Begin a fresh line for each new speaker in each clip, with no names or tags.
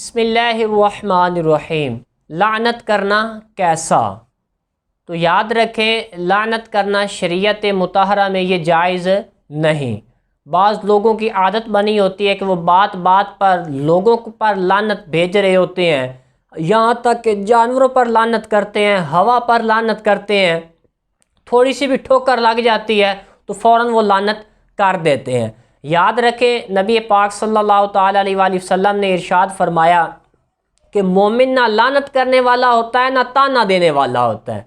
بسم اللہ الرحمن الرحیم۔ لعنت کرنا کیسا؟ تو یاد رکھیں، لعنت کرنا شریعت مطہرہ میں یہ جائز نہیں۔ بعض لوگوں کی عادت بنی ہوتی ہے کہ وہ بات بات پر لوگوں پر لعنت بھیج رہے ہوتے ہیں، یہاں تک کہ جانوروں پر لعنت کرتے ہیں، ہوا پر لعنت کرتے ہیں، تھوڑی سی بھی ٹھوکر لگ جاتی ہے تو فوراً وہ لعنت کر دیتے ہیں۔ یاد رکھیں، نبی پاک صلی اللہ تعالیٰ علیہ وآلہ وسلم نے ارشاد فرمایا کہ مومن نہ لعنت کرنے والا ہوتا ہے نہ تانا دینے والا ہوتا ہے۔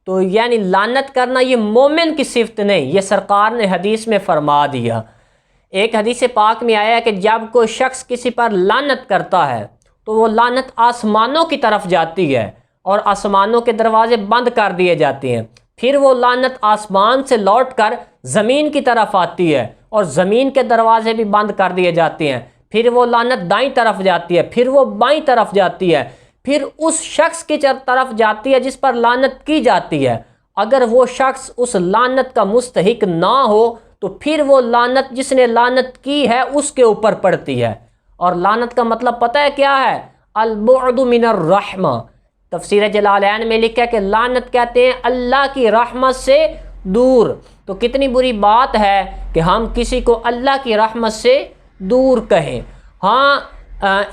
تو یعنی لعنت کرنا یہ مومن کی صفت نہیں، یہ سرکار نے حدیث میں فرما دیا۔ ایک حدیث پاک میں آیا ہے کہ جب کوئی شخص کسی پر لعنت کرتا ہے تو وہ لعنت آسمانوں کی طرف جاتی ہے اور آسمانوں کے دروازے بند کر دیے جاتے ہیں، پھر وہ لعنت آسمان سے لوٹ کر زمین کی طرف آتی ہے اور زمین کے دروازے بھی بند کر دیے جاتے ہیں، پھر وہ لعنت دائیں طرف جاتی ہے، پھر وہ بائیں طرف جاتی ہے، پھر اس شخص کی طرف جاتی ہے جس پر لعنت کی جاتی ہے۔ اگر وہ شخص اس لعنت کا مستحق نہ ہو تو پھر وہ لعنت جس نے لعنت کی ہے اس کے اوپر پڑتی ہے۔ اور لعنت کا مطلب پتہ ہے کیا ہے؟ البعد من الرحمہ۔ تفسیر جلالین میں لکھا ہے کہ لعنت کہتے ہیں اللہ کی رحمت سے دور۔ تو کتنی بری بات ہے کہ ہم کسی کو اللہ کی رحمت سے دور کہیں۔ ہاں،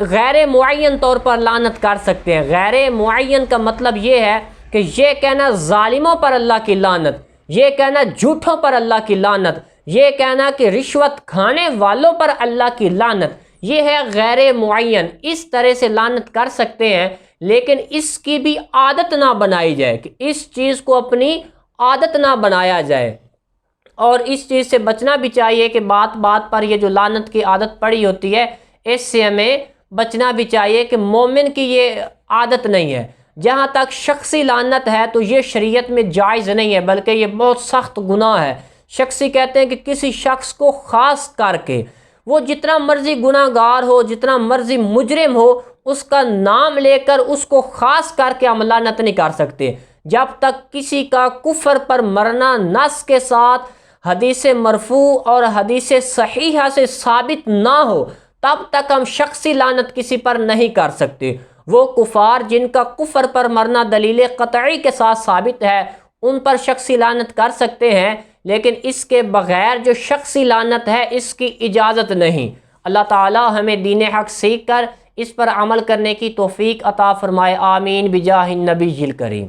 غیر معین طور پر لعنت کر سکتے ہیں۔ غیر معین کا مطلب یہ ہے کہ یہ کہنا ظالموں پر اللہ کی لعنت، یہ کہنا جھوٹوں پر اللہ کی لعنت، یہ کہنا کہ رشوت کھانے والوں پر اللہ کی لعنت، یہ ہے غیر معین۔ اس طرح سے لعنت کر سکتے ہیں، لیکن اس کی بھی عادت نہ بنائی جائے کہ اس چیز کو اپنی عادت نہ بنایا جائے۔ اور اس چیز سے بچنا بھی چاہیے کہ بات بات پر یہ جو لعنت کی عادت پڑی ہوتی ہے، اس سے ہمیں بچنا بھی چاہیے کہ مومن کی یہ عادت نہیں ہے۔ جہاں تک شخصی لعنت ہے تو یہ شریعت میں جائز نہیں ہے، بلکہ یہ بہت سخت گناہ ہے۔ شخصی کہتے ہیں کہ کسی شخص کو خاص کر کے، وہ جتنا مرضی گناہ گار ہو، جتنا مرضی مجرم ہو، اس کا نام لے کر اس کو خاص کر کے ہم لعنت نہیں کر سکتے۔ جب تک کسی کا کفر پر مرنا نص کے ساتھ حدیث مرفوع اور حدیث صحیحہ سے ثابت نہ ہو، تب تک ہم شخصی لعنت کسی پر نہیں کر سکتے۔ وہ کفار جن کا کفر پر مرنا دلیل قطعی کے ساتھ ثابت ہے، ان پر شخصی لعنت کر سکتے ہیں، لیکن اس کے بغیر جو شخصی لعنت ہے اس کی اجازت نہیں۔ اللہ تعالی ہمیں دین حق سیکھ کر اس پر عمل کرنے کی توفیق عطا فرمائے، آمین بجاہ النبی الکریم۔